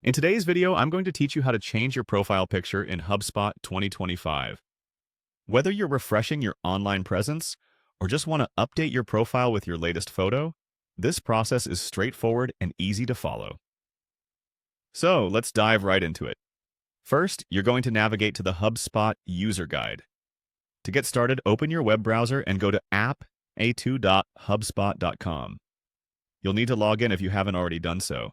In today's video, I'm going to teach you how to change your profile picture in HubSpot 2025. Whether you're refreshing your online presence or just want to update your profile with your latest photo, this process is straightforward and easy to follow. So let's dive right into it. First, you're going to navigate to the HubSpot user guide. To get started, open your web browser and go to app.a2.hubspot.com. You'll need to log in if you haven't already done so.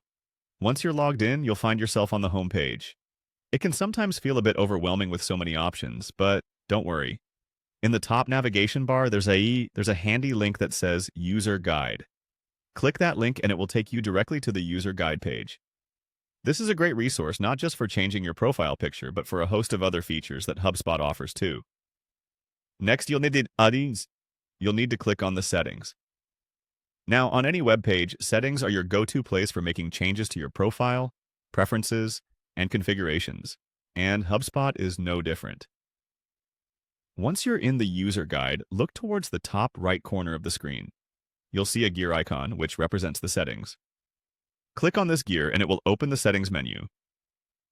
Once you're logged in, you'll find yourself on the home page. It can sometimes feel a bit overwhelming with so many options, but don't worry. In the top navigation bar, there's a handy link that says User Guide. Click that link and it will take you directly to the User Guide page. This is a great resource not just for changing your profile picture, but for a host of other features that HubSpot offers too. Next, you'll need to click on the settings. Now, on any web page, settings are your go-to place for making changes to your profile, preferences, and configurations, and HubSpot is no different. Once you're in the user guide, look towards the top right corner of the screen. You'll see a gear icon, which represents the settings. Click on this gear and it will open the settings menu.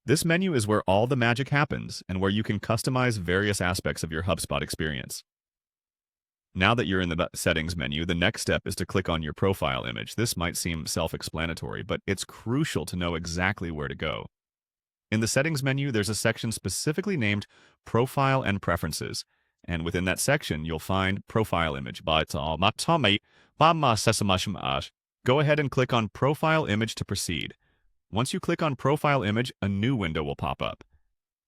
This menu is where all the magic happens and where you can customize various aspects of your HubSpot experience. Now that you're in the settings menu, the next step is to click on your profile image. This might seem self-explanatory, but it's crucial to know exactly where to go. In the settings menu, there's a section specifically named Profile and Preferences, and within that section, you'll find Profile Image. Go ahead and click on Profile Image to proceed. Once you click on Profile Image, a new window will pop up.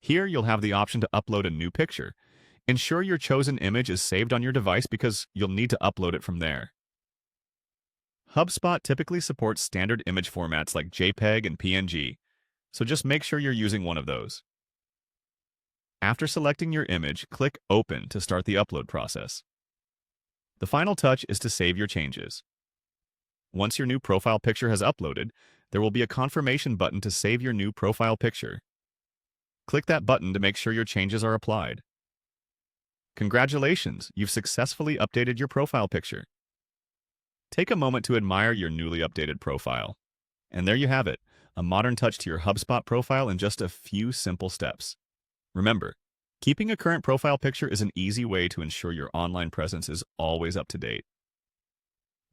Here, you'll have the option to upload a new picture. Ensure your chosen image is saved on your device because you'll need to upload it from there. HubSpot typically supports standard image formats like JPEG and PNG, so just make sure you're using one of those. After selecting your image, click Open to start the upload process. The final touch is to save your changes. Once your new profile picture has uploaded, there will be a confirmation button to save your new profile picture. Click that button to make sure your changes are applied. Congratulations, you've successfully updated your profile picture. Take a moment to admire your newly updated profile. And there you have it, a modern touch to your HubSpot profile in just a few simple steps. Remember, keeping a current profile picture is an easy way to ensure your online presence is always up to date.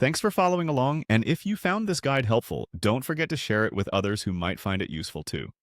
Thanks for following along, and if you found this guide helpful, don't forget to share it with others who might find it useful too.